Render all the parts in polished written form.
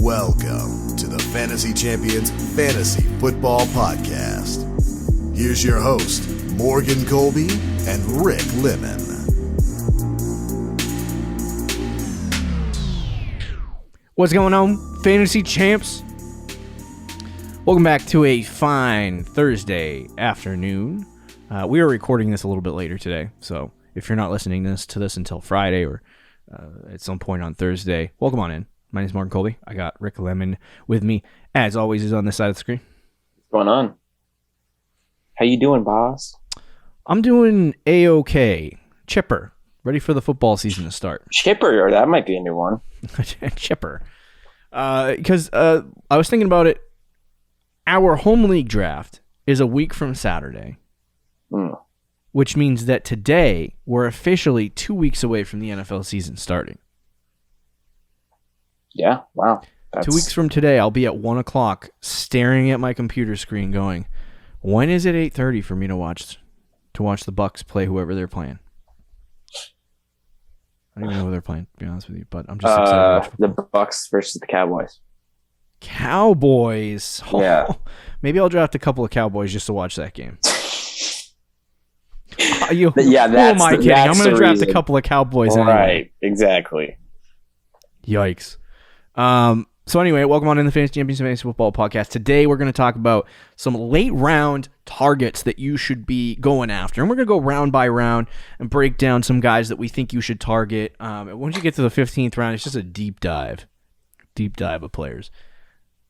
Welcome to the Fantasy Champions Fantasy Football Podcast. Here's your host, Morgan Colby and Rick Lemon. What's going on, Fantasy Champs? Welcome back to a fine Thursday afternoon. We are recording this a little bit later today, so if you're not listening to this until Friday or at some point on Thursday, welcome on in. My name is Morgan Colby. I got Rick Lemon with me, as always, is on this side of the screen. What's going on? How you doing, boss? I'm doing A-OK. Chipper. Ready for the football season to start. Chipper, or that might be a new one. Chipper. Because I was thinking about it. Our home league draft is a week from Saturday, which means that today we're officially 2 weeks away from the NFL season starting. Yeah, wow. 2 weeks from today, I'll be at 1 o'clock staring at my computer screen going, when is it 8:30 for me to watch the Bucs play whoever they're playing? I don't even know who they're playing, to be honest with you, but I'm just excited. The Bucs versus the Cowboys. Cowboys. Oh, yeah. Maybe I'll draft a couple of Cowboys just to watch that game. Who am I kidding? I'm going to draft a couple of Cowboys anyway. Right, exactly. Yikes. So anyway, welcome on in the Fantasy Champions Fantasy Football Podcast. Today we're going to talk about some late round targets that you should be going after. And we're going to go round by round and break down some guys that we think you should target. Once you get to the 15th round, it's just a deep dive of players.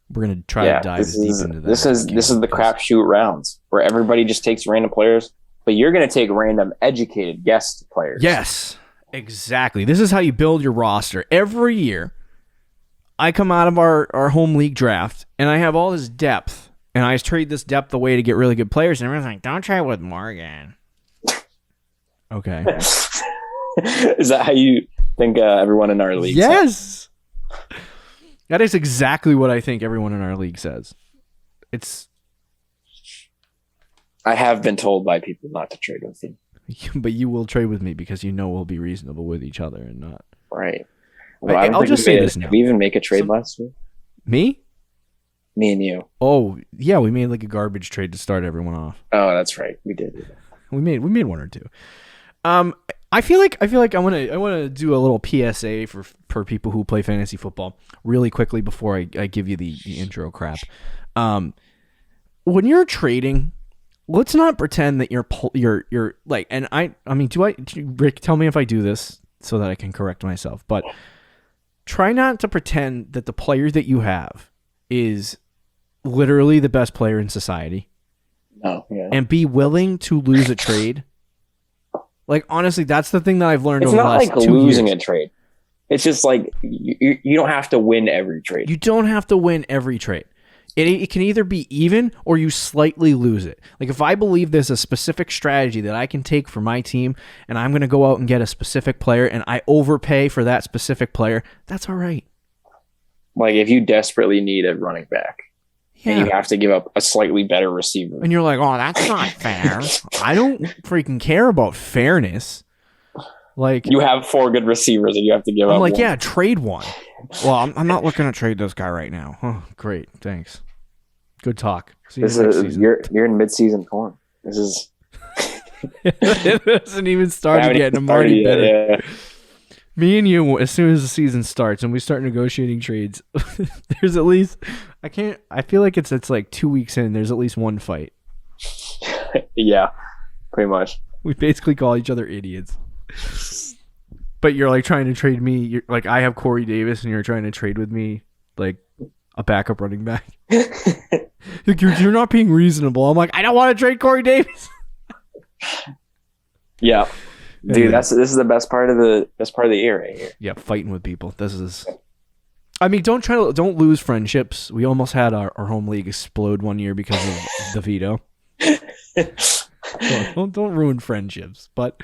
We're going to try to dive as deep into that. This is the crapshoot rounds where everybody just takes random players, but you're going to take random educated guest players. Yes, exactly. This is how you build your roster. Every year, I come out of our home league draft, and I have all this depth, and I trade this depth away to get really good players, and everyone's like, don't trade with Morgan. Okay. Is that how you think everyone in our league says? That is exactly what I think everyone in our league says. I have been told by people not to trade with you. But you will trade with me because you know we'll be reasonable with each other and not. Right. Well, I'll just say this now. Did we even make a trade last week? Me? Me and you. Oh, yeah, we made like a garbage trade to start everyone off. Oh, that's right. We did. We made one or two. I feel like I want to do a little PSA for people who play fantasy football really quickly before I give you the intro crap. When you're trading, let's not pretend that you're like, and I mean, Rick, tell me if I do this so that I can correct myself, but try not to pretend that the player that you have is literally the best player in society. Oh, yeah. And be willing to lose a trade. Like, honestly, that's the thing that I've learned over the last 2 years. It's not like losing a trade. It's just like you don't have to win every trade. You don't have to win every trade. It can either be even or you slightly lose it. Like, if I believe there's a specific strategy that I can take for my team and I'm going to go out and get a specific player and I overpay for that specific player, that's all right. Like, if you desperately need a running back and you have to give up a slightly better receiver. And you're like, oh, that's not fair. I don't freaking care about fairness. Like, you have 4 good receivers and you have to give up. I'm like, one. Yeah, trade one. Well, I'm not looking to trade this guy right now. Oh, great, thanks. Good talk. You're in mid-season form. This is. It hasn't even started yet, and I'm already better. Yeah. Me and you, as soon as the season starts and we start negotiating trades, there's at least I feel like it's like 2 weeks in. There's at least one fight. Yeah, pretty much. We basically call each other idiots. But you're like trying to trade me. You're like, I have Corey Davis, and you're trying to trade with me like a backup running back. Like, you're not being reasonable. I'm like, I don't want to trade Corey Davis. Yeah, dude, this is the best part of the year right here. Yeah, fighting with people. This is. I mean, don't lose friendships. We almost had our home league explode one year because of the veto. So don't ruin friendships, but.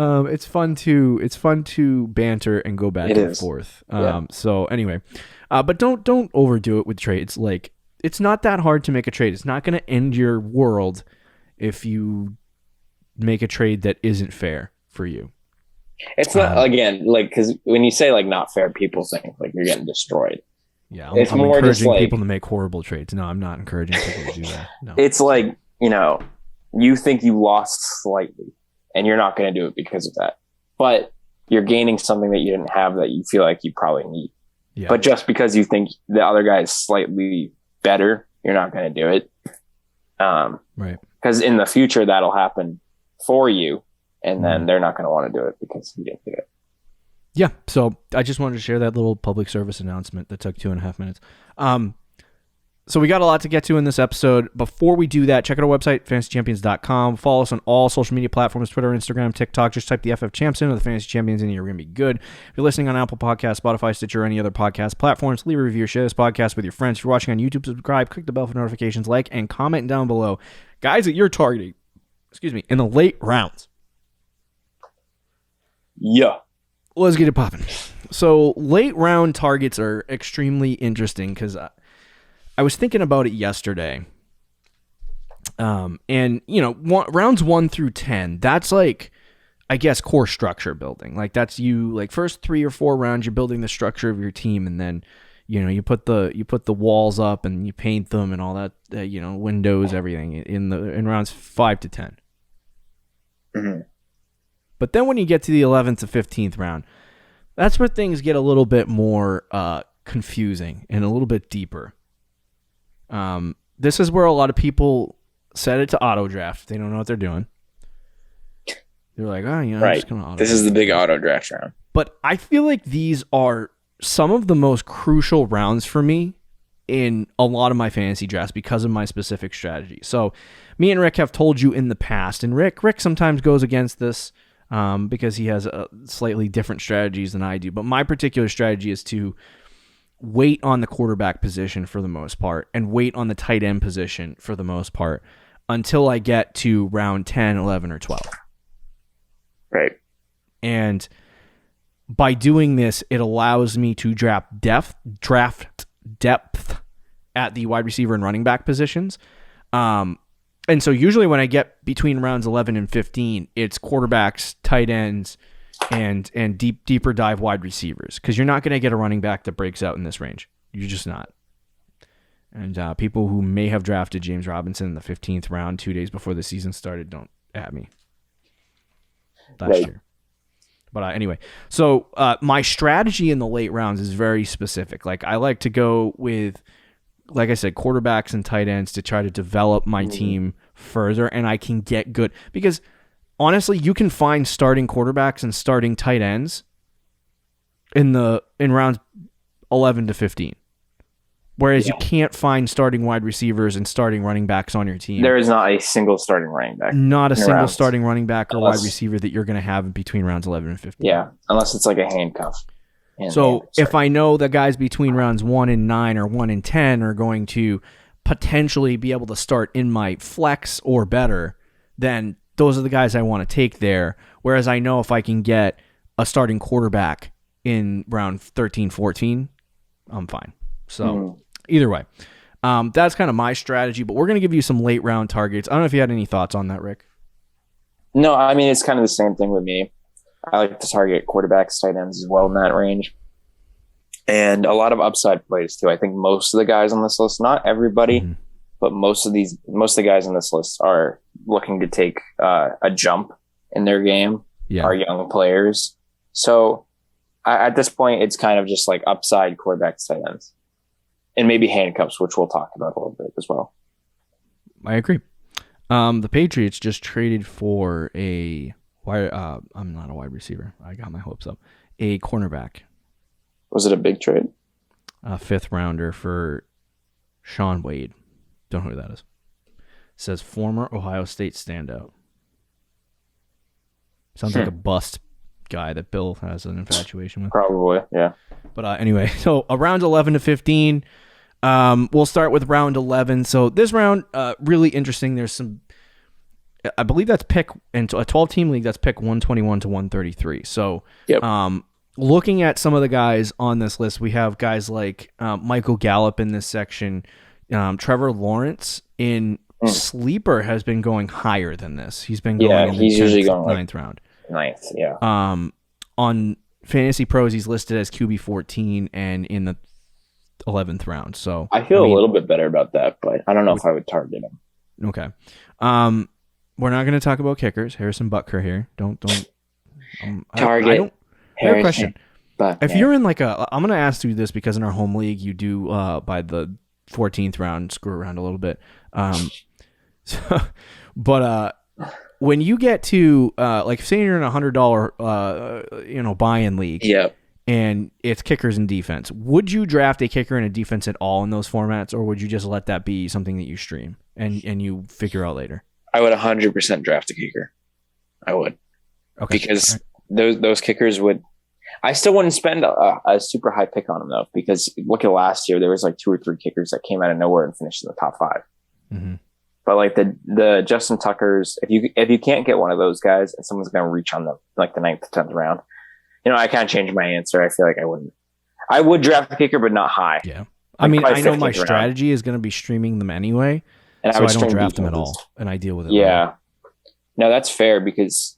It's fun to banter and go back and forth. So anyway, but don't overdo it with trades. Like, it's not that hard to make a trade. It's not going to end your world if you make a trade that isn't fair for you. It's not, again, like, because when you say like not fair, people think like you're getting destroyed. Yeah, It's I'm more just encouraging like, people to make horrible trades. No, I'm not encouraging people to do that. No. it's like, you think you lost slightly and you're not going to do it because of that. But you're gaining something that you didn't have that you feel like you probably need. Yeah. But just because you think the other guy is slightly better, you're not going to do it. Right. Because in the future, that'll happen for you. And then they're not going to want to do it because you didn't do it. Yeah, so I just wanted to share that little public service announcement that took 2.5 minutes. So we got a lot to get to in this episode. Before we do that, check out our website, fantasychampions.com. Follow us on all social media platforms, Twitter, Instagram, TikTok. Just type the FF Champs in or the Fantasy Champions in, you're going to be good. If you're listening on Apple Podcasts, Spotify, Stitcher, or any other podcast platforms, leave a review, share this podcast with your friends. If you're watching on YouTube, subscribe, click the bell for notifications, like, and comment down below. Guys that you're targeting, in the late rounds. Yeah. Let's get it popping. So late round targets are extremely interesting because I was thinking about it yesterday. And rounds 1 through 10, that's like, I guess, core structure building. Like that's you, like first 3 or 4 rounds, you're building the structure of your team, and then you put the walls up and you paint them and all that, windows, everything in rounds 5 to 10. Mm-hmm. But then when you get to the 11th to 15th round, that's where things get a little bit more confusing and a little bit deeper. This is where a lot of people set it to auto draft. They don't know what they're doing. They're like, I'm right. just going to auto This is the big auto draft round. But I feel like these are some of the most crucial rounds for me in a lot of my fantasy drafts because of my specific strategy. So me and Rick have told you in the past, and Rick sometimes goes against this because he has slightly different strategies than I do. But my particular strategy is to wait on the quarterback position for the most part and wait on the tight end position for the most part until I get to round 10, 11, or 12. Right. And by doing this, it allows me to draft depth at the wide receiver and running back positions. And so usually when I get between rounds 11 and 15, it's quarterbacks, tight ends, and deeper dive wide receivers, because you're not going to get a running back that breaks out in this range. You're just not. And people who may have drafted James Robinson in the 15th round 2 days before the season started, don't at me. Last year. But anyway, so my strategy in the late rounds is very specific. Like I like to go with, like I said, quarterbacks and tight ends to try to develop my team further, and I can get good. Because honestly, you can find starting quarterbacks and starting tight ends in rounds 11 to 15. Whereas you can't find starting wide receivers and starting running backs on your team. There is not a single starting running back. Not a single starting running back or wide receiver that you're going to have in between rounds 11 and 15. Yeah, unless it's like a handcuff. So if I know the guys between rounds 1 and 9 or 1 and 10 are going to potentially be able to start in my flex or better, then those are the guys I want to take there. Whereas I know if I can get a starting quarterback in round 13, 14, I'm fine. So either way, that's kind of my strategy, but we're going to give you some late round targets. I don't know if you had any thoughts on that, Rick. No, I mean, it's kind of the same thing with me. I like to target quarterbacks, tight ends as well in that range. And a lot of upside plays too. I think most of the guys on this list, not everybody, but most of the guys on this list are looking to take a jump in their game, are young players. So at this point, it's kind of just like upside quarterbacks, tight ends. And maybe handcuffs, which we'll talk about a little bit as well. I agree. The Patriots just traded for I'm not a wide receiver. I got my hopes up. A cornerback. Was it a big trade? A 5th rounder for Sean Wade. Don't know who that is. It says former Ohio State standout. Sounds like a bust guy that Bill has an infatuation with. Probably, yeah. But anyway, so around 11 to 15. We'll start with round 11. So this round, really interesting. There's some, I believe that's pick, in a 12-team league, that's pick 121 to 133. So looking at some of the guys on this list, we have guys like Michael Gallup in this section. Trevor Lawrence in Sleeper has been going higher than this. He's been going in the 10th, 9th round. 9th, yeah. On Fantasy Pros, he's listed as QB 14, and in the 11th round. So I feel a little bit better about that, but I don't know if I would target him. Okay. We're not going to talk about kickers. Harrison Butker here. Don't Target. I have a question. But if you're in like I'm going to ask you this because in our home league, you do by the 14th round, screw around a little bit. But when you get to like say you're in a $100 buy-in league, and it's kickers and defense, would you draft a kicker and a defense at all in those formats, or would you just let that be something that you stream and you figure out later? I would 100% draft a kicker. I would, because those kickers would. I still wouldn't spend a super high pick on them though, because look at last year, there was like 2 or 3 kickers that came out of nowhere and finished in the top 5. Mm-hmm. But like the Justin Tuckers, if you can't get one of those guys and someone's going to reach on them like the 9th, 10th round, I can't change my answer. I feel like I wouldn't. I would draft the kicker, but not high. Yeah, I mean, I know my strategy is going to be streaming them anyway, and so I don't draft them at all, and I deal with it. Yeah, later. No, that's fair because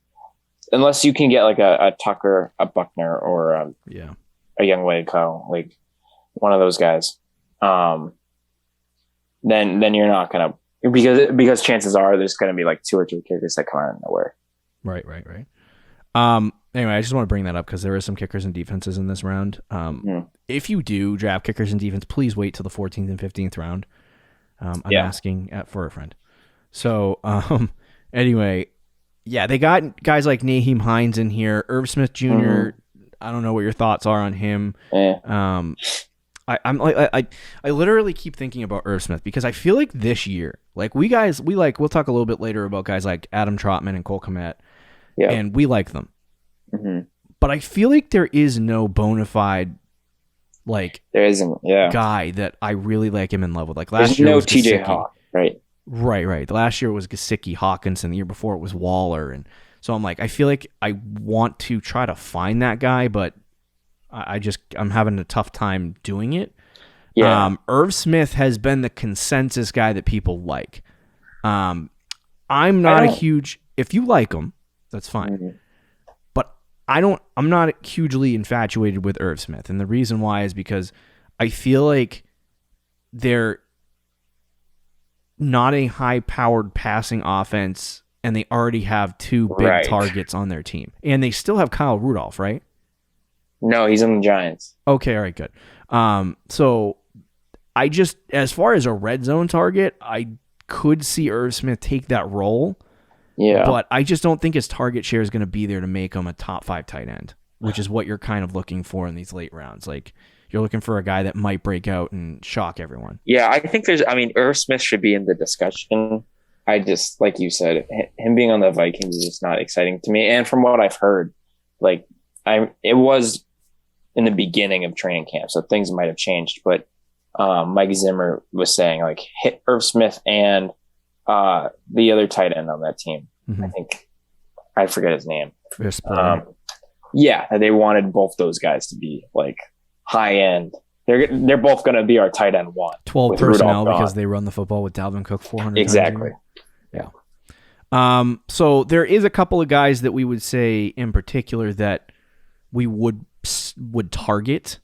unless you can get like a Tucker, a Buckner, or a Young Waco, like one of those guys, then you're not gonna because chances are there's gonna be like 2 or 3 kickers that come out of nowhere. Right. Anyway, I just want to bring that up because there is some kickers and defenses in this round. If you do draft kickers and defense, please wait till the 14th and 15th round. I'm asking for a friend. So anyway. Yeah, they got guys like Nyheim Hines in here. Irv Smith Jr. I don't know what your thoughts are on him. I literally keep thinking about Irv Smith because I feel like this year, like we'll talk a little bit later about guys like Adam Trotman and Cole Kmet, and we like them. Mm-hmm. But I feel like there is no bona fide there isn't guy that I really like him in love with. Like last year, no TJ Hawk, right? Right. The last year was Gesicki, Hawkinson. The year before it was Waller, and so I'm like, I feel like I want to try to find that guy, but I'm having a tough time doing it. Yeah. Irv Smith has been the consensus guy that people like. I'm not a huge. If you like him, that's fine. Mm-hmm. But I'm not hugely infatuated with Irv Smith, and the reason why is because I feel like they're not a high-powered passing offense, and they already have 2 big targets on their team. And they still have Kyle Rudolph, right? No, he's on the Giants. Okay, all right, good. So I just, as far as a red zone target, I could see Irv Smith take that role. Yeah. But I just don't think his target share is going to be there to make him a top 5 tight end, which is what you're kind of looking for in these late rounds. Like, you're looking for a guy that might break out and shock everyone. Yeah, I think Irv Smith should be in the discussion. I just, like you said, him being on the Vikings is just not exciting to me. And from what I've heard, it was in the beginning of training camp, so things might have changed. But Mike Zimmer was saying, hit Irv Smith and the other tight end on that team. Mm-hmm. I think, I forget his name. They wanted both those guys to be, high end. They're both going to be our tight end 1. 12 personnel because they run the football with Dalvin Cook 400 exactly. Times. Yeah. So there is a couple of guys that we would say in particular that we would target,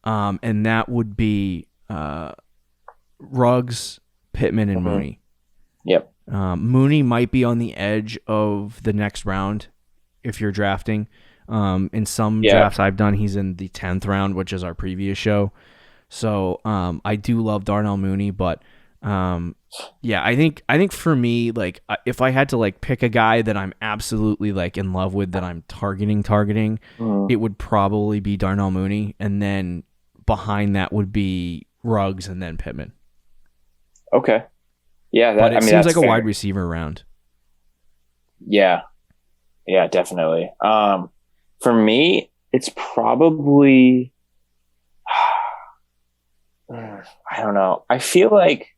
and that would be Ruggs, Pittman, and Mooney. Yep. Mooney might be on the edge of the next round if you're drafting. In some drafts I've done, he's in the 10th round, which is our previous show. So I do love Darnell Mooney, but I think for me, if I had to pick a guy that I'm absolutely in love with, that I'm targeting, it would probably be Darnell Mooney, and then behind that would be Ruggs, and then Pittman. Okay. Yeah, but it seems like a wide receiver round. Yeah. Yeah, definitely. For me, it's probably, I don't know. I feel like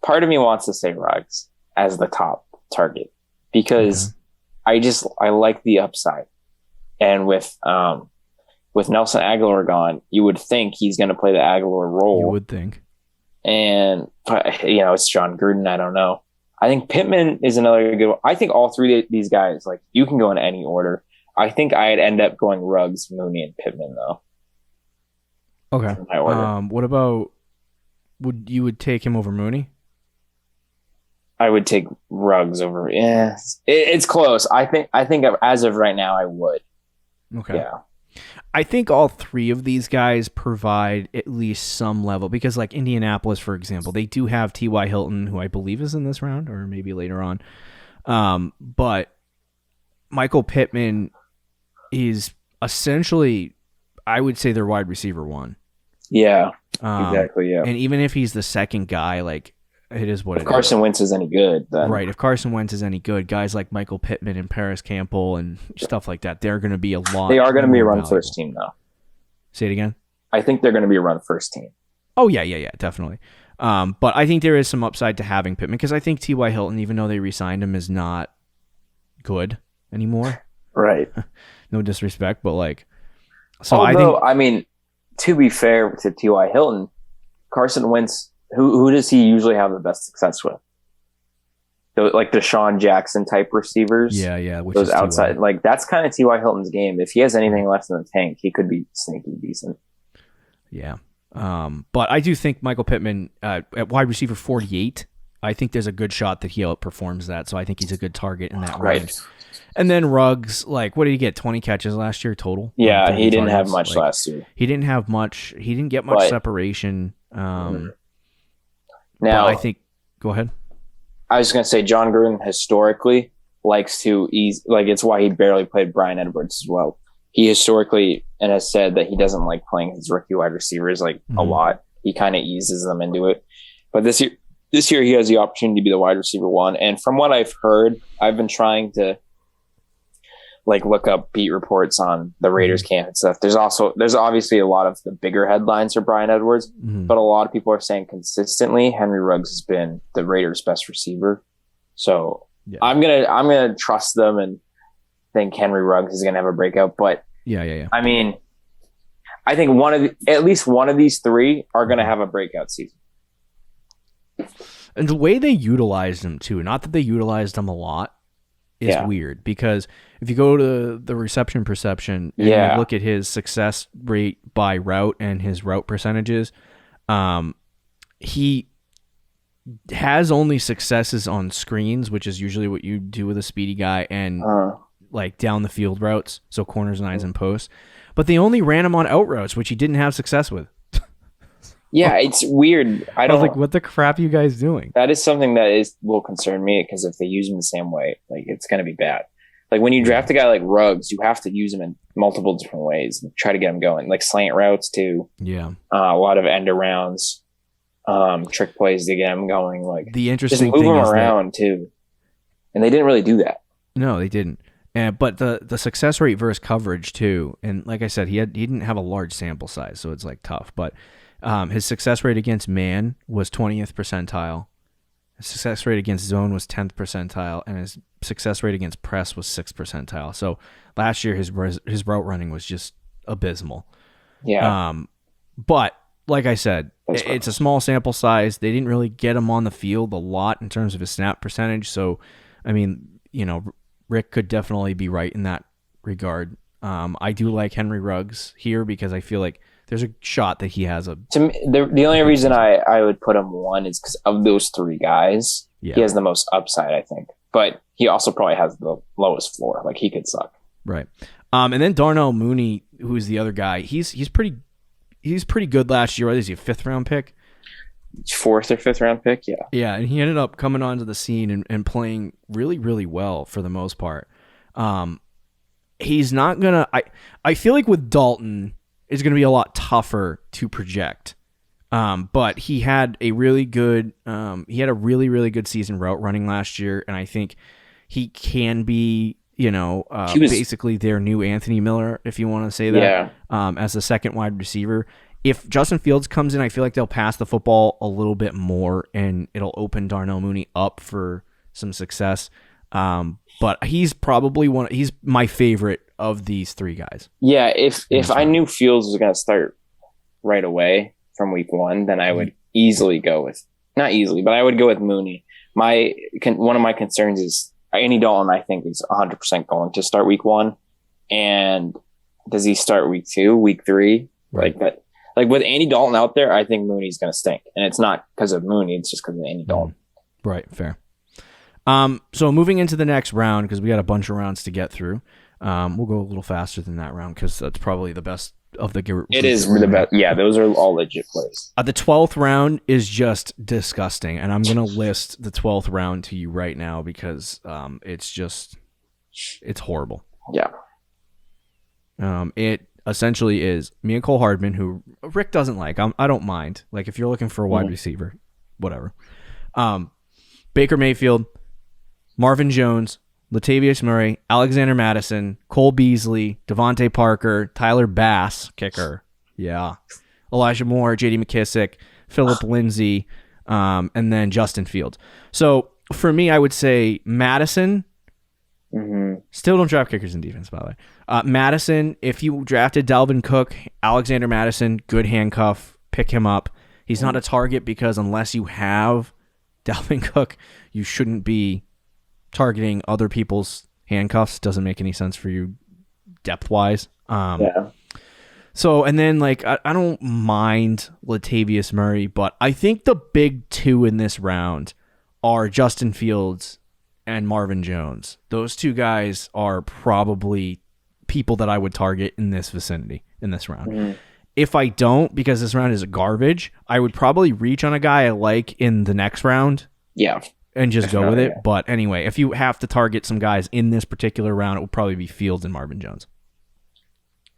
part of me wants to say Ruggs as the top target because I like the upside. And with Nelson Aguilar gone, you would think he's going to play the Aguilar role. You would think. And, it's John Gruden. I don't know. I think Pittman is another good one. I think all 3 of these guys, you can go in any order. I think I'd end up going Ruggs, Mooney, and Pittman, though. Okay. My order. What about would take him over Mooney? I would take Ruggs over. Yeah, it's close. I think as of right now, I would. Okay. Yeah. I think all three of these guys provide at least some level because, like Indianapolis, for example, they do have T.Y. Hilton, who I believe is in this round or maybe later on. But Michael Pittman is essentially, I would say, their wide receiver one. Yeah, exactly. Yeah. And even if he's the second guy, like, it is what it is. If Carson Wentz is any good, then. Right. If Carson Wentz is any good, guys like Michael Pittman and Paris Campbell and stuff like that, they're going to be a lot. They are going to be a run valuable. first team, though. Say it again. I think they're going to be a run first team. Oh, yeah, definitely. But I think there is some upside to having Pittman because I think T.Y. Hilton, even though they re-signed him, is not good anymore. Right. No disrespect, but like, so although, I mean, to be fair to T.Y. Hilton, Carson Wentz, who does he usually have the best success with? Like the Deshaun Jackson type receivers. Yeah. Which those is outside, T.Y. like that's kind of T.Y. Hilton's game. If he has anything left in the tank, he could be sneaky decent. Yeah. But I do think Michael Pittman at wide receiver 48, I think there's a good shot that he outperforms that. So I think he's a good target in that range. Right. And then Ruggs, like, what did he get? 20 catches last year total? Yeah, he didn't have much last year. He didn't have much. He didn't get much separation. Now, I think, go ahead. I was going to say John Gruden historically likes to ease, like it's why he barely played Bryan Edwards as well. He historically and has said that he doesn't like playing his rookie wide receivers like a lot. He kind of eases them into it. But this year he has the opportunity to be the wide receiver one. And from what I've heard, I've been trying to like look up beat reports on the Raiders camp and stuff. There's obviously a lot of the bigger headlines for Bryan Edwards, but a lot of people are saying consistently Henry Ruggs has been the Raiders' best receiver. So I'm gonna trust them and think Henry Ruggs is gonna have a breakout. But yeah. I mean, I think at least one of these three are gonna have a breakout season. And the way they utilized him too, not that they utilized him a lot, is weird because if you go to the reception perception and you look at his success rate by route and his route percentages, he has only successes on screens, which is usually what you do with a speedy guy, and like down the field routes, so corners, nines, and posts. But they only ran him on out routes, which he didn't have success with. Yeah, it's weird. I was like, what the crap are you guys doing? That is something that will concern me because if they use him the same way, like it's going to be bad. Like when you draft a guy like Ruggs, you have to use him in multiple different ways and try to get him going, like slant routes too. Yeah, a lot of end arounds, trick plays to get him going. Like the interesting just move thing him is around too, and they didn't really do that. No, they didn't. But the success rate versus coverage too, and like I said, he didn't have a large sample size, so it's like tough. But his success rate against man was 20th percentile. His success rate against zone was 10th percentile, and his success rate against press was 6th percentile. So last year his route running was just abysmal. Yeah. But like I said, it's a small sample size. They didn't really get him on the field a lot in terms of his snap percentage. So, I mean, Rick could definitely be right in that regard. I do like Henry Ruggs here because I feel like there's a shot that he has a... To me, the only reason I would put him one is because of those three guys, he has the most upside, I think. But he also probably has the lowest floor. Like, he could suck. Right. And then Darnell Mooney, who's the other guy, he's pretty good last year. Right? Is he a 5th round pick? 4th or 5th round pick, yeah. Yeah, and he ended up coming onto the scene and playing really, really well for the most part. He's not going to... I feel like with Dalton... is going to be a lot tougher to project. But he had a really good really good season route running last year, and I think he can be, basically their new Anthony Miller, if you want to say that, as a second wide receiver. If Justin Fields comes in, I feel like they'll pass the football a little bit more, and it'll open Darnell Mooney up for some success. But he's probably he's my favorite of these three guys. Yeah, if I knew Fields was going to start right away from week 1, then I would easily go with, not easily, but I would go with Mooney. One of my concerns is Andy Dalton, I think, is 100% going to start week 1. And does he start week 2, week 3? Right. Like that. Like with Andy Dalton out there, I think Mooney's going to stink. And it's not because of Mooney. It's just because of Andy Dalton. Right. Fair. So moving into the next round, because we got a bunch of rounds to get through. We'll go a little faster than that round because that's probably the best of the group. It is the best. Yeah, those are all legit plays. The 12th round is just disgusting. And I'm going to list the 12th round to you right now because it's horrible. Yeah. It essentially is me and Cole Hardman, who Rick doesn't like. I don't mind. Like if you're looking for a wide receiver, whatever. Baker Mayfield, Marvin Jones, Latavius Murray, Alexander Madison, Cole Beasley, Devontae Parker, Tyler Bass, kicker. Yeah. Elijah Moore, J.D. McKissick, Phillip Lindsay, and then Justin Fields. So for me, I would say Madison. Still don't draft kickers in defense, by the way. Madison, if you drafted Dalvin Cook, Alexander Madison, good handcuff, pick him up. He's not a target because unless you have Dalvin Cook, you shouldn't be targeting other people's handcuffs. Doesn't make any sense for you depth-wise. Yeah. So, and then, like, I don't mind Latavius Murray, but I think the big two in this round are Justin Fields and Marvin Jones. Those two guys are probably people that I would target in this vicinity, in this round. If I don't, because this round is garbage, I would probably reach on a guy I like in the next round. Yeah. And just go with it. Yeah. But anyway, if you have to target some guys in this particular round, it would probably be Fields and Marvin Jones.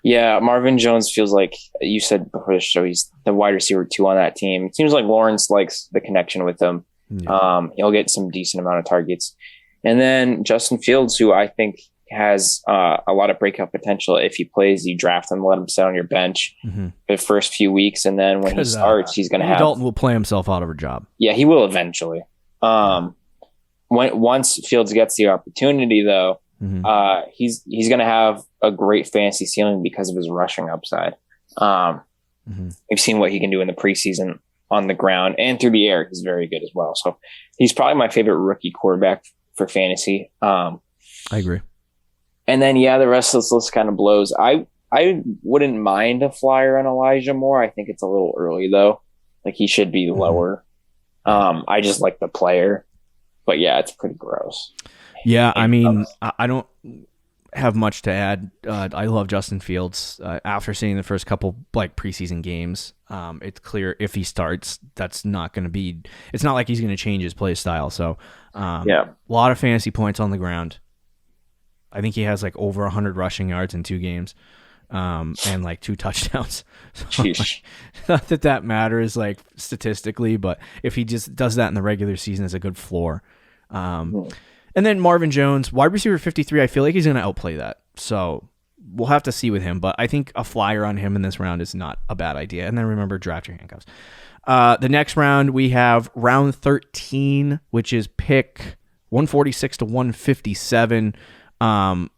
Yeah, Marvin Jones feels like you said before the show, he's the wide receiver 2 on that team. It seems like Lawrence likes the connection with him. Yeah. He'll get some decent amount of targets. And then Justin Fields, who I think has a lot of breakout potential. If he plays, you draft him, let him sit on your bench for the first few weeks, and then when he starts, he's going to have... Dalton will play himself out of a job. Yeah, he will eventually. Once Fields gets the opportunity, though, he's going to have a great fantasy ceiling because of his rushing upside. We've seen what he can do in the preseason on the ground and through the air. He's very good as well. So he's probably my favorite rookie quarterback for fantasy. I agree. And then, the rest of this list kind of blows. I wouldn't mind a flyer on Elijah Moore. I think it's a little early, though. Like, he should be lower. I just like the player. But, yeah, it's pretty gross. Yeah, I mean, I don't have much to add. I love Justin Fields. After seeing the first couple preseason games, it's clear if he starts, that's not going to be – it's not like he's going to change his play style. So, a lot of fantasy points on the ground. I think he has over 100 rushing yards in 2 games and 2 touchdowns. So, not that matters statistically, but if he just does that in the regular season, it's a good floor. And then Marvin Jones, wide receiver 53, I feel like he's going to outplay that. So we'll have to see with him, but I think a flyer on him in this round is not a bad idea. And then remember, draft your handcuffs. The next round, we have round 13, which is pick 146 to 157. And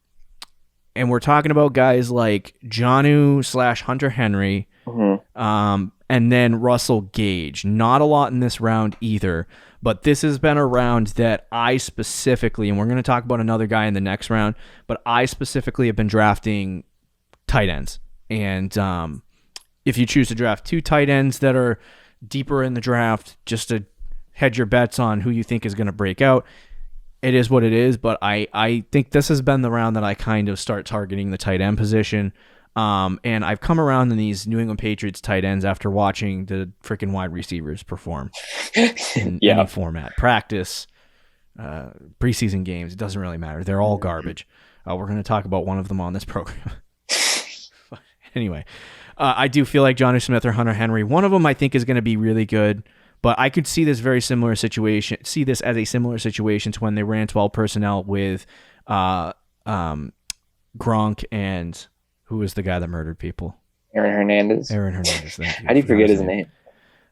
we're talking about guys like Jonnu / Hunter Henry, and then Russell Gage. Not a lot in this round either, but this has been a round that I specifically, and we're going to talk about another guy in the next round, but I specifically have been drafting tight ends. And if you choose to draft 2 tight ends that are deeper in the draft, just to hedge your bets on who you think is going to break out, it is what it is, but I think this has been the round that I kind of start targeting the tight end position. And I've come around in these New England Patriots tight ends after watching the freaking wide receivers perform in any format. Practice, preseason games, it doesn't really matter. They're all garbage. We're going to talk about one of them on this program. Anyway, I do feel like Jonnu Smith or Hunter Henry, one of them I think is going to be really good. But I could see this as a similar situation to when they ran 12 personnel with Gronk and who was the guy that murdered people? Aaron Hernandez. Thank you. How do you forget his name?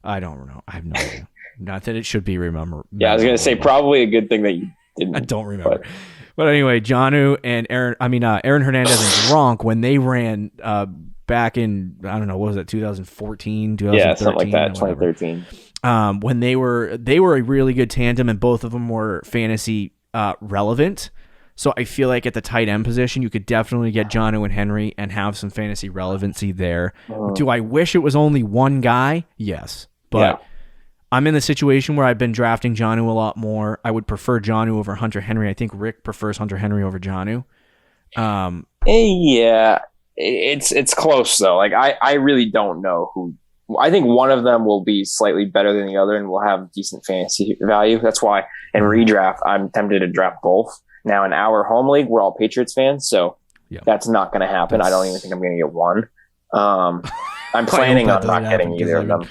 I don't know. I have no idea. Not that it should be remembered. Yeah, I was going to say probably a good thing that you didn't. I don't remember. But anyway, Jonnu and Aaron Hernandez and Gronk, when they ran back in, I don't know, what was that, 2014, 2013? Yeah, something like that, 2013. When they were a really good tandem, and both of them were fantasy relevant. So I feel like at the tight end position, you could definitely get Jonnu and Henry and have some fantasy relevancy there. Do I wish it was only one guy? Yes. But I'm in the situation where I've been drafting Jonnu a lot more. I would prefer Jonnu over Hunter Henry. I think Rick prefers Hunter Henry over Jonnu. Yeah, it's close though. Like I really don't know who. I think one of them will be slightly better than the other and will have decent fantasy value. That's why in redraft I'm tempted to draft both. Now in our home league, we're all Patriots fans, so that's not going to happen. I don't even think I'm going to get one. I'm planning on not getting either of them.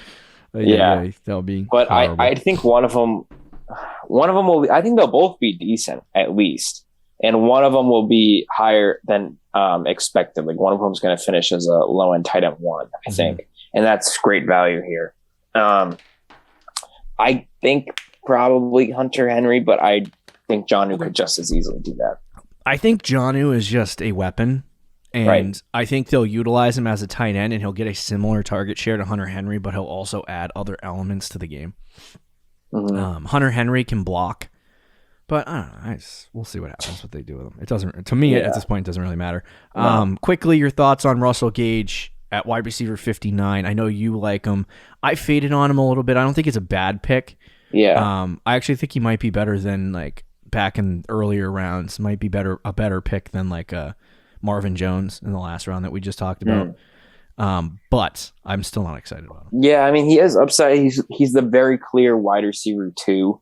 That'll be. But I think one of them will. I think they'll both be decent at least, and one of them will be higher than expected. Like one of them is going to finish as a low end tight end one, I think, and that's great value here. I think probably Hunter Henry, but I think Jonnu could just as easily do that. I think Jonnu is just a weapon, and I think they'll utilize him as a tight end, and he'll get a similar target share to Hunter Henry, but he'll also add other elements to the game. Hunter Henry can block, but I don't know. We'll see what happens, what they do with him. It doesn't, to me, at this point, it doesn't really matter. Quickly, your thoughts on Russell Gage at wide receiver 59. I know you like him. I faded on him a little bit. I don't think it's a bad pick. I actually think he might be better than like back in earlier rounds. Might be a better pick than like Marvin Jones in the last round that we just talked about. But I'm still not excited about him. Yeah, I mean, he has upside. He's the very clear wide receiver 2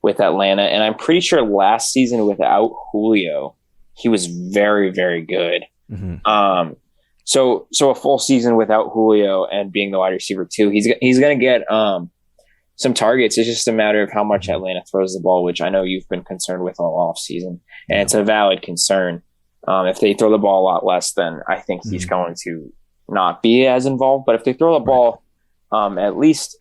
with Atlanta, and I'm pretty sure last season without Julio, he was very, very good. So a full season without Julio and being the wide receiver 2, he's going to get some targets. It's just a matter of how much Atlanta throws the ball, which I know you've been concerned with all off season, and it's a valid concern. If they throw the ball a lot less, then I think he's going to not be as involved. But if they throw the ball at least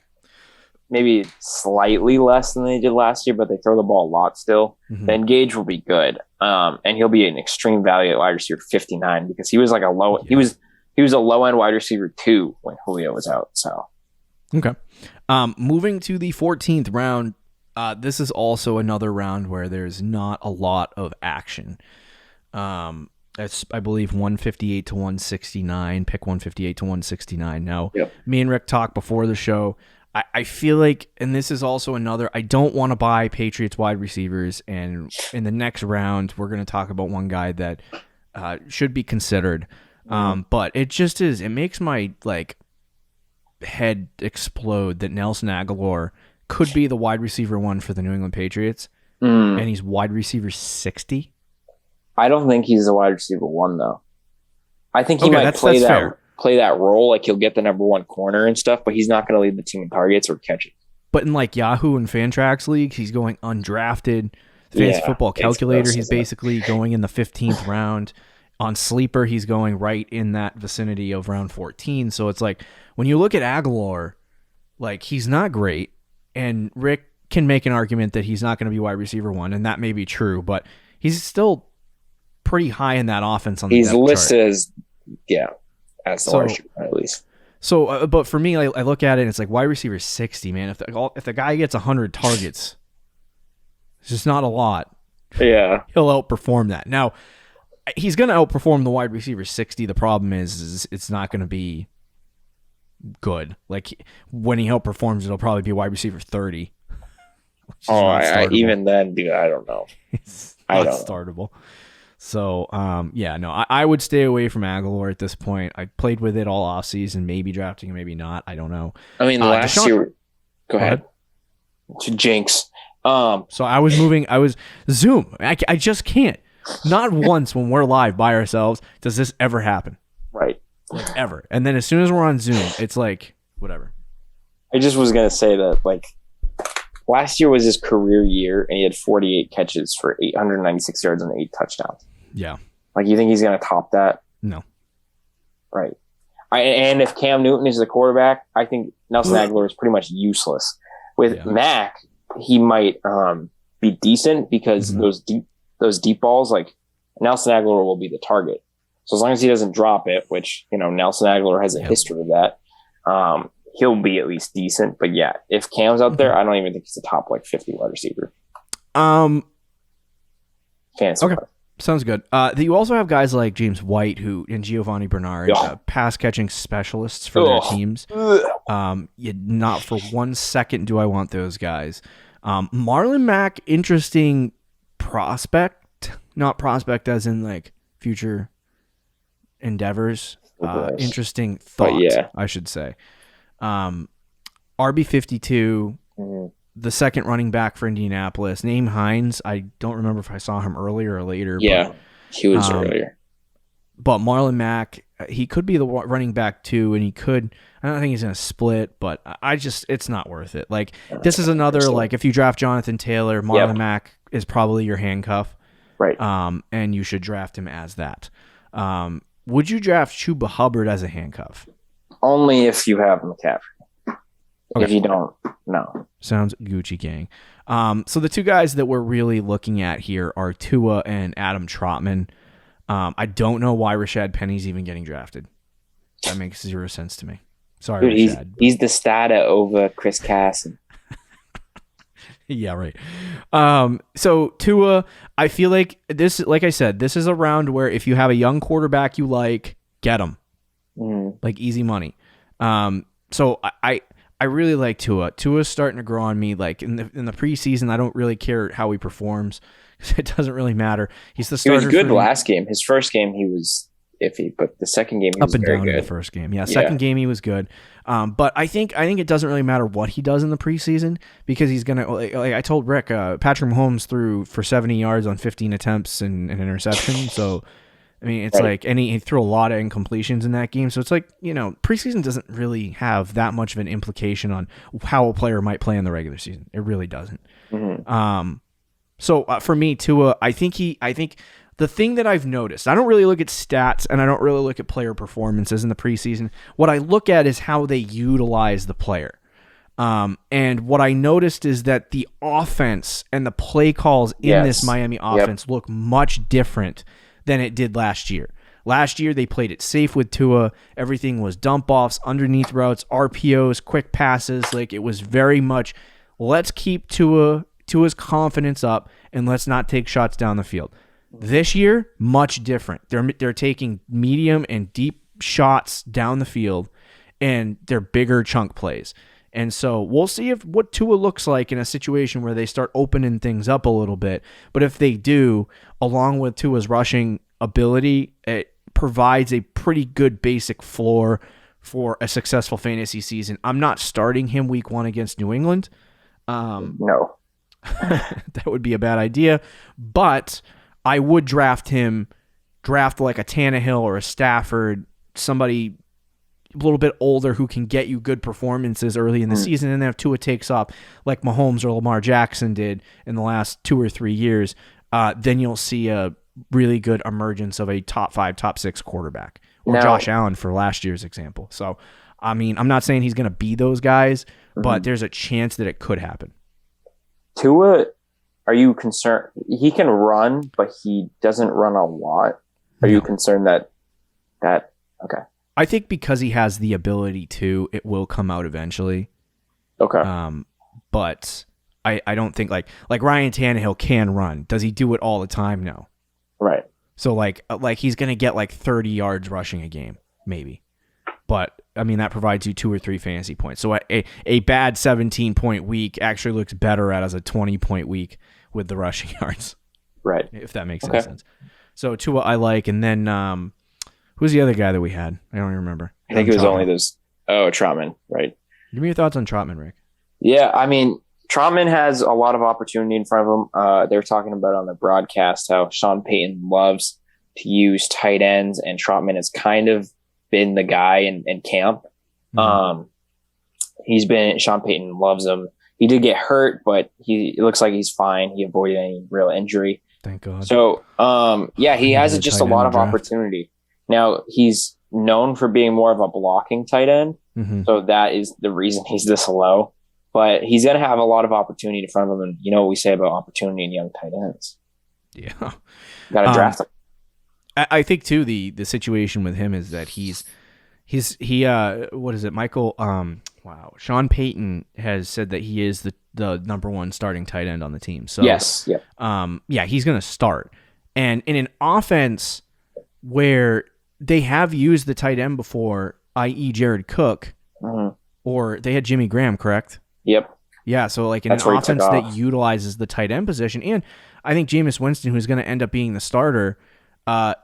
maybe slightly less than they did last year, but they throw the ball a lot still, then Gage will be good. And he'll be an extreme value at wide receiver 59 because he was like he was a low end wide receiver 2 when Julio was out. So okay. Moving to the 14th round, this is also another round where there's not a lot of action. It's, I believe, 158 to 169, pick 158 to 169. Now, me and Rick talked before the show. I feel like, and this is also another, I don't want to buy Patriots wide receivers, and in the next round, we're going to talk about one guy that should be considered. But it just is, it makes my head explode that Nelson Aguilar could be the wide receiver 1 for the New England Patriots, and he's wide receiver 60. I don't think he's the wide receiver 1 though. I think he might play that role, like he'll get the number 1 corner and stuff, but he's not going to lead the team in targets or catches. But in like Yahoo and Fantrax leagues, he's going undrafted. Fantasy Football Calculator, he's basically going in the 15th round. On Sleeper, he's going right in that vicinity of round 14. So it's like, when you look at Aguilar, like, he's not great, and Rick can make an argument that he's not going to be wide receiver 1, and that may be true, but he's still pretty high in that offense on the depth chart. He's listed as the wide receiver at least. So, but for me, I look at it and it's like wide receiver 60, man. If the guy gets 100 targets, it's just not a lot. Yeah, he'll outperform that. Now, he's going to outperform the wide receiver 60. The problem is it's not going to be good. Like, when he outperforms, it'll probably be wide receiver 30. Even then, dude, I don't know. It's not startable. So, I would stay away from Aguilar at this point. I played with it all offseason, maybe drafting, maybe not. I don't know. I mean, last year... Go ahead. To Jinx. So I was Zoom. I just can't. Not once when we're live by ourselves does this ever happen. Right. Like, ever. And then as soon as we're on Zoom, it's like, whatever. I just was going to say that, like, last year was his career year, and he had 48 catches for 896 yards and 8 touchdowns. Yeah. Like, you think he's going to top that? No. Right. And if Cam Newton is the quarterback, I think Nelson Aguilar is pretty much useless. With Mack, he might be decent because those deep balls, like, Nelson Aguilar will be the target. So as long as he doesn't drop it, which, Nelson Aguilar has a history of that, he'll be at least decent. But yeah, if Cam's out there, I don't even think he's a top 50 wide receiver. Fantasy. Okay. Sounds good. You also have guys like James White and Giovanni Bernard, pass catching specialists for their teams. Not for 1 second do I want those guys. Marlon Mack, interesting prospect, not prospect as in like future endeavors. Interesting thought, I should say. RB52. The second running back for Indianapolis, Naeem Hines. I don't remember if I saw him earlier or later. Yeah, he was earlier. But Marlon Mack, he could be the running back too, and I don't think he's going to split, but it's not worth it. Like, this is another, like, if you draft Jonathan Taylor, Marlon Mack is probably your handcuff. Right. And you should draft him as that. Would you draft Chuba Hubbard as a handcuff? Only if you have McCaffrey. Okay. If you don't, no. Sounds Gucci gang. So the two guys that we're really looking at here are Tua and Adam Trotman. I don't know why Rashad Penny's even getting drafted. That makes zero sense to me. Sorry, dude, Rashad. He's the starter over Chris Carson. Yeah, right. So Tua, I feel like this, like I said, this is a round where if you have a young quarterback you like, get him. Like, easy money. So I really like Tua. Tua's starting to grow on me. Like, in the preseason, I don't really care how he performs. It doesn't really matter. He's the starter. He was good last game. His first game, he was iffy, but the second game, he was very good. In the first game. Yeah, second game, he was good. But I think it doesn't really matter what he does in the preseason, because he's going to, like I told Rick, Patrick Mahomes threw for 70 yards on 15 attempts and an interception. So, I mean, it's like, and he threw a lot of incompletions in that game. So it's like, preseason doesn't really have that much of an implication on how a player might play in the regular season. It really doesn't. So for me, Tua, I think the thing that I've noticed, I don't really look at stats and I don't really look at player performances in the preseason. What I look at is how they utilize the player. And what I noticed is that the offense and the play calls in this Miami offense look much different than it did last year. Last year, they played it safe with Tua. Everything was dump-offs, underneath routes, RPOs, quick passes. Like, it was very much, let's keep Tua's confidence up, and let's not take shots down the field. This year, much different. They're taking medium and deep shots down the field, and they're bigger chunk plays. And so we'll see what Tua looks like in a situation where they start opening things up a little bit. But if they do, along with Tua's rushing ability, it provides a pretty good basic floor for a successful fantasy season. I'm not starting him week 1 against New England. No. That would be a bad idea. But I would draft like a Tannehill or a Stafford, somebody a little bit older who can get you good performances early in the season, and then if Tua takes off like Mahomes or Lamar Jackson did in the last 2 or 3 years, then you'll see a really good emergence of a top 5, top 6 quarterback, or Josh Allen for last year's example. So, I mean, I'm not saying he's going to be those guys, but there's a chance that it could happen. Tua, are you concerned? He can run, but he doesn't run a lot. Are you concerned that okay? I think because he has the ability to, it will come out eventually. Okay. But I don't think like Ryan Tannehill can run. Does he do it all the time? No. Right. So like he's going to get like 30 yards rushing a game, maybe. But I mean, that provides you 2 or 3 fantasy points. So a bad 17-point week actually looks better as a 20-point week with the rushing yards. Right. If that makes any sense. So Tua I like, and then who's the other guy that we had? I don't even remember. I think it was only those. Oh, Trotman, right. Give me your thoughts on Trotman, Rick. Yeah, I mean, Trotman has a lot of opportunity in front of him. They were talking about on the broadcast how Sean Payton loves to use tight ends, and Trotman has kind of been the guy in camp. Sean Payton loves him. He did get hurt, but it looks like he's fine. He avoided any real injury. Thank God. So, he has just a lot of opportunity. Now, he's known for being more of a blocking tight end, so that is the reason he's this low. But he's going to have a lot of opportunity in front of him, and you know what we say about opportunity in young tight ends. Yeah. Got to draft him. I think, too, the situation with him is that he what is it, Michael? Sean Payton has said that he is the number 1 starting tight end on the team. So, yes. Yeah. He's going to start. And in an offense where they have used the tight end before, i.e. Jared Cook, or they had Jimmy Graham, correct? Yep. Yeah, so like in an offense that utilizes the tight end position, and I think Jameis Winston, who's going to end up being the starter,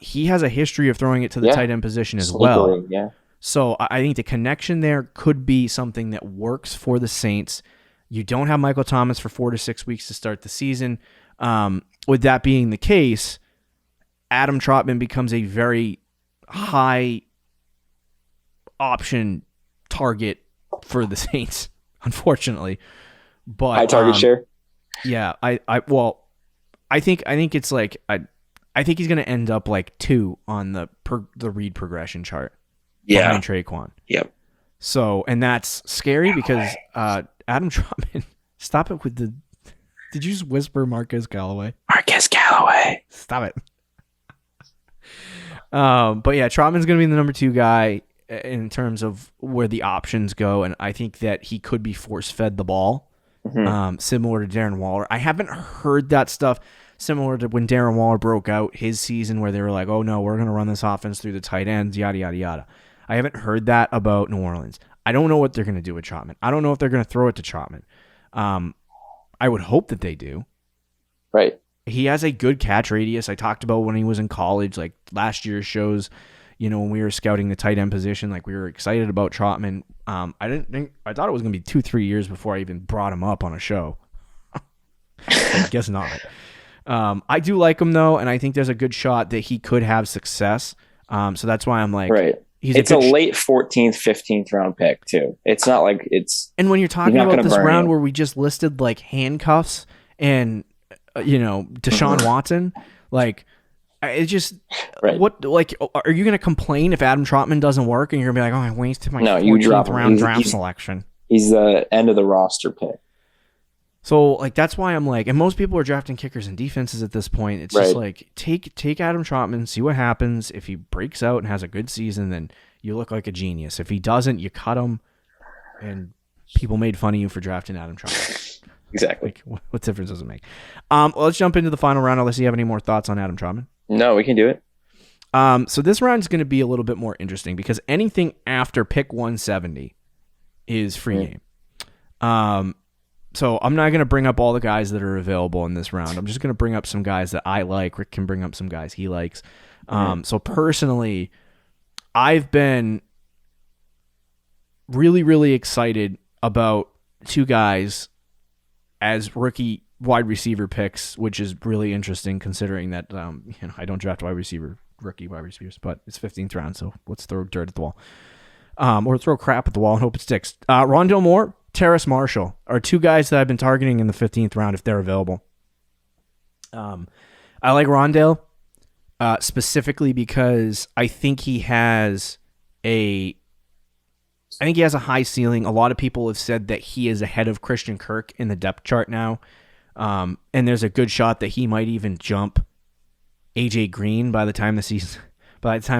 he has a history of throwing it to the tight end position as well. Yeah. So I think the connection there could be something that works for the Saints. You don't have Michael Thomas for 4 to 6 weeks to start the season. With that being the case, Adam Trotman becomes a very high option target for the Saints, unfortunately. But high target share. Yeah, I think it's like I think he's going to end up like 2 on the read progression chart. Yeah, behind Traquan. Yep. So, and that's scary because Adam Trotman. Stop it with the. Did you just whisper Marquez Callaway? Marquez Callaway. Stop it. But yeah, Trotman's going to be the number 2 guy in terms of where the options go, and I think that he could be force-fed the ball, similar to Darren Waller. I haven't heard that stuff similar to when Darren Waller broke out his season where they were like, oh no, we're going to run this offense through the tight ends, yada, yada, yada. I haven't heard that about New Orleans. I don't know what they're going to do with Trotman. I don't know if they're going to throw it to Trotman. I would hope that they do. Right. He has a good catch radius. I talked about when he was in college, like last year's shows, when we were scouting the tight end position, like we were excited about Trotman. I thought it was going to be 2-3 years before I even brought him up on a show. I guess not. I do like him though, and I think there's a good shot that he could have success. So that's why I'm like, right. It's a late 14th, 15th round pick too. It's not like it's. And when you're talking about this round where we just listed like handcuffs and Deshaun Watson, like it's just what like are you going to complain if Adam Trotman doesn't work and you're going to be like, oh, I wasted my 14th round draft selection? He's the end of the roster pick. So like that's why I'm like, and most people are drafting kickers and defenses at this point. It's just like take Adam Trotman, see what happens. If he breaks out and has a good season, then you look like a genius. If he doesn't, you cut him, and people made fun of you for drafting Adam Trotman. Exactly. Like, what difference does it make? Let's jump into the final round unless you have any more thoughts on Adam Trotman. No, we can do it. So this round is going to be a little bit more interesting because anything after pick 170 is free game. So I'm not going to bring up all the guys that are available in this round. I'm just going to bring up some guys that I like. Rick can bring up some guys he likes. So personally, I've been really, really excited about 2 guys as rookie wide receiver picks, which is really interesting considering that I don't draft rookie wide receivers, but it's 15th round, so let's throw dirt at the wall. Or throw crap at the wall and hope it sticks. Rondale Moore, Terrace Marshall are 2 guys that I've been targeting in the 15th round if they're available. I like Rondale specifically because I think he has a high ceiling. A lot of people have said that he is ahead of Christian Kirk in the depth chart now. And there's a good shot that he might even jump AJ Green by the time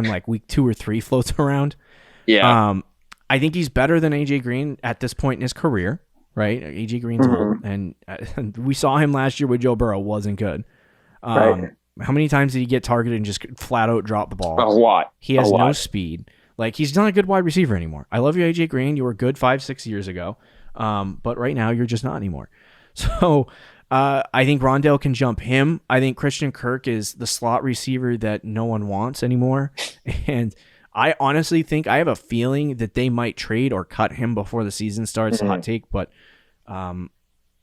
like week 2 or 3 floats around. Yeah. I think he's better than AJ Green at this point in his career, right? AJ Green's old, and we saw him last year with Joe Burrow. Wasn't good. How many times did he get targeted and just flat out drop the ball? A lot. He has no speed. Like, he's not a good wide receiver anymore. I love you, AJ Green. You were good 5-6 years ago, but right now you're just not anymore. So I think Rondale can jump him. I think Christian Kirk is the slot receiver that no one wants anymore, and I honestly think I have a feeling that they might trade or cut him before the season starts. Hot take, but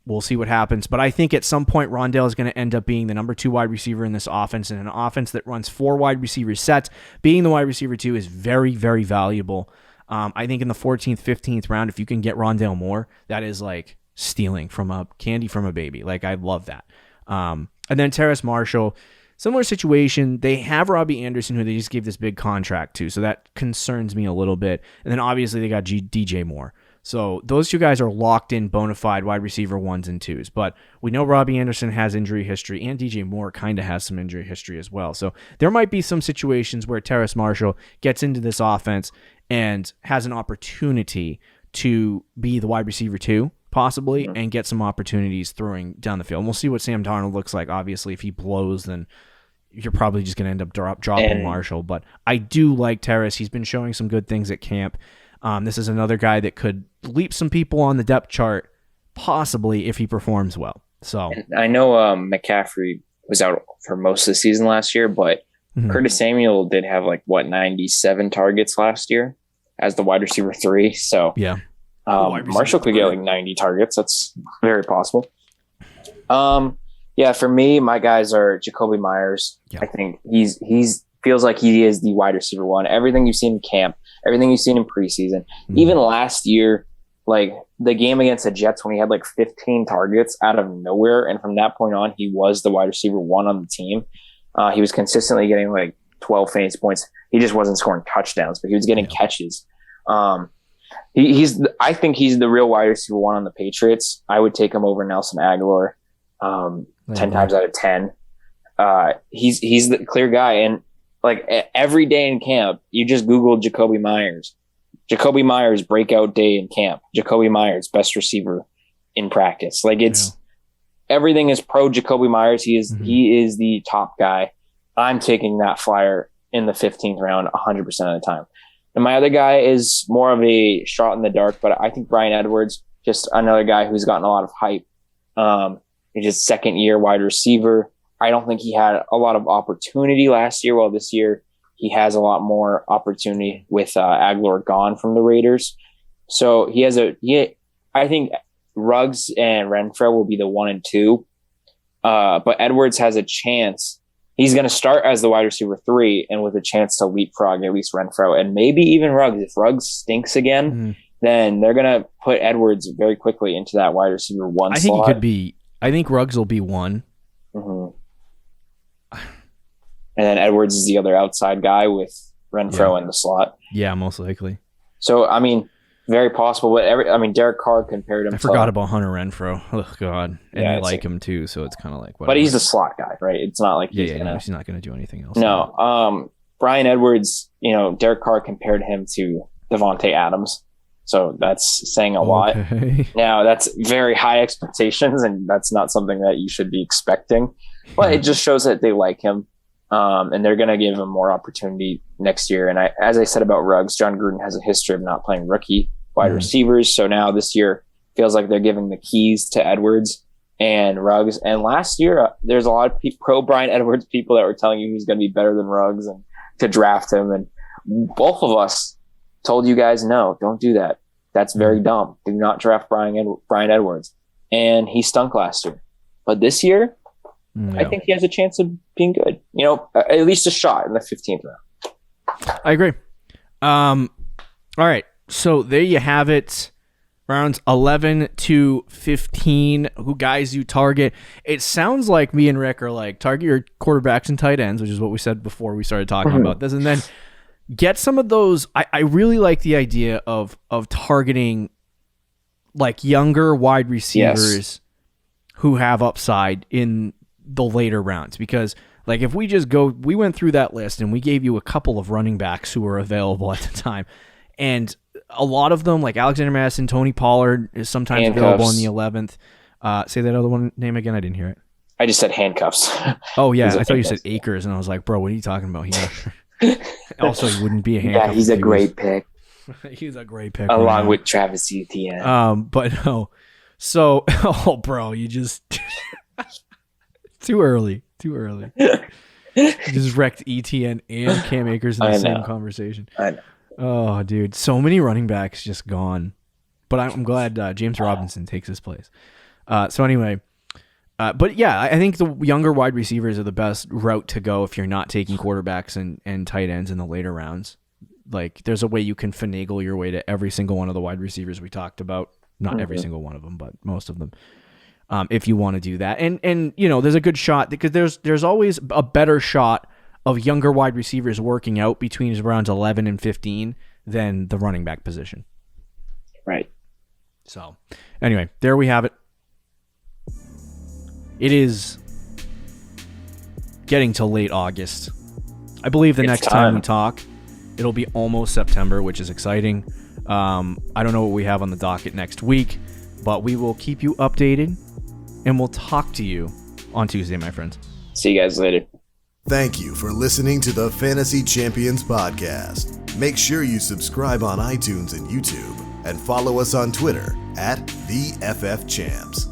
we'll see what happens. But I think at some point Rondale is going to end up being the number 2 wide receiver in this offense, and an offense that runs 4 wide receiver sets. Being the wide receiver 2 is very, very valuable. I think in the 14th, 15th round, if you can get Rondale Moore, that is like stealing from candy from a baby. Like, I love that. And then Terrace Marshall. Similar situation. They have Robbie Anderson, who they just gave this big contract to, so that concerns me a little bit. And then obviously they got DJ Moore. So those 2 guys are locked in, bona fide wide receiver 1s and 2s. But we know Robbie Anderson has injury history, and DJ Moore kind of has some injury history as well. So there might be some situations where Terrace Marshall gets into this offense and has an opportunity to be the wide receiver 2, possibly, and get some opportunities throwing down the field. And we'll see what Sam Darnold looks like. Obviously, if he blows, then you're probably just going to end up dropping Marshall. But I do like Terrace. He's been showing some good things at camp. This is another guy that could leap some people on the depth chart, possibly if he performs well. So and I know McCaffrey was out for most of the season last year, but Curtis Samuel did have 97 targets last year as the wide receiver 3. So yeah, Marshall could get 90 targets. That's very possible. Yeah, for me, my guys are Jacoby Myers. Yeah. I think he's feels like he is the wide receiver 1. Everything you've seen in camp, everything you've seen in preseason, even last year, the game against the Jets when he had 15 targets out of nowhere, and from that point on, he was the wide receiver 1 on the team. He was consistently getting 12 fantasy points. He just wasn't scoring touchdowns, but he was getting catches. I think he's the real wide receiver 1 on the Patriots. I would take him over Nelson Aguilar 10 times out of 10. He's the clear guy, and every day in camp, you just Google Jacoby Myers. Jacoby Myers breakout day in camp. Jacoby Myers best receiver in practice. Everything is pro Jacoby Myers. He is the top guy. I'm taking that flyer in the 15th round 100% of the time. And my other guy is more of a shot in the dark, but I think Bryan Edwards, just another guy who's gotten a lot of hype. He's just second year wide receiver. I don't think he had a lot of opportunity last year. Well, this year he has a lot more opportunity with Aguilar gone from the Raiders. So I think Ruggs and Renfro will be the 1 and 2. But Edwards has a chance. He's going to start as the wide receiver 3 and with a chance to leapfrog at least Renfro and maybe even Ruggs. If Ruggs stinks again, then they're going to put Edwards very quickly into that wide receiver 1 I slot. think it could be. I think Ruggs will be 1. And then Edwards is the other outside guy with Renfro in the slot. Yeah, most likely. So, very possible. But Derek Carr compared him I forgot about Hunter Renfro. Oh, God. And I like him, too, so it's kind of whatever. But he's a slot guy, right? It's not like he's not going to do anything else. No. Bryan Edwards, Derek Carr compared him to Devontae Adams. So that's saying a lot. Now, that's very high expectations, and that's not something that you should be expecting. But it just shows that they like him. And they're going to give him more opportunity next year. And as I said about Ruggs, John Gruden has a history of not playing rookie wide receivers. So now this year feels like they're giving the keys to Edwards and Ruggs. And last year, there's a lot of pro Bryan Edwards people that were telling you he's going to be better than Ruggs and to draft him. And both of us told you guys, no, don't do that. That's very dumb. Do not draft Bryan Edwards. And he stunk last year. But this year, I think he has a chance of being good. At least a shot in the 15th round. I agree. All right. So there you have it. Rounds 11 to 15. Who guys you target? It sounds like me and Rick are target your quarterbacks and tight ends, which is what we said before we started talking about this. And then get some of those. I really like the idea of targeting younger wide receivers who have upside in the later rounds, because if we went through that list and we gave you a couple of running backs who were available at the time, and a lot of them Alexander Madison, Tony Pollard is sometimes available in the 11th. Say that other one name again. I didn't hear it. I just said handcuffs. Oh yeah, I thought you said Akers, and I was like, bro, what are you talking about here? Also, he wouldn't be a handcuff. Yeah, he's a great pick. He's a great pick, along with Travis Etienne. But no. So, bro, you just too early. You just wrecked ETN and Cam Akers in the same conversation. I know. Oh, dude, so many running backs just gone. But I'm glad James Robinson takes his place. So anyway, but yeah, I think the younger wide receivers are the best route to go if you're not taking quarterbacks and tight ends in the later rounds. There's a way you can finagle your way to every single one of the wide receivers we talked about. Not every single one of them, but most of them. If you want to do that. And there's a good shot because there's always a better shot of younger wide receivers working out between rounds 11 and 15 than the running back position. Right. So, anyway, there we have it. It is getting to late August. I believe the next time we talk, it'll be almost September, which is exciting. I don't know what we have on the docket next week, but we will keep you updated, and we'll talk to you on Tuesday, my friends. See you guys later. Thank you for listening to the Fantasy Champions Podcast. Make sure you subscribe on iTunes and YouTube and follow us on Twitter @TheFFChamps.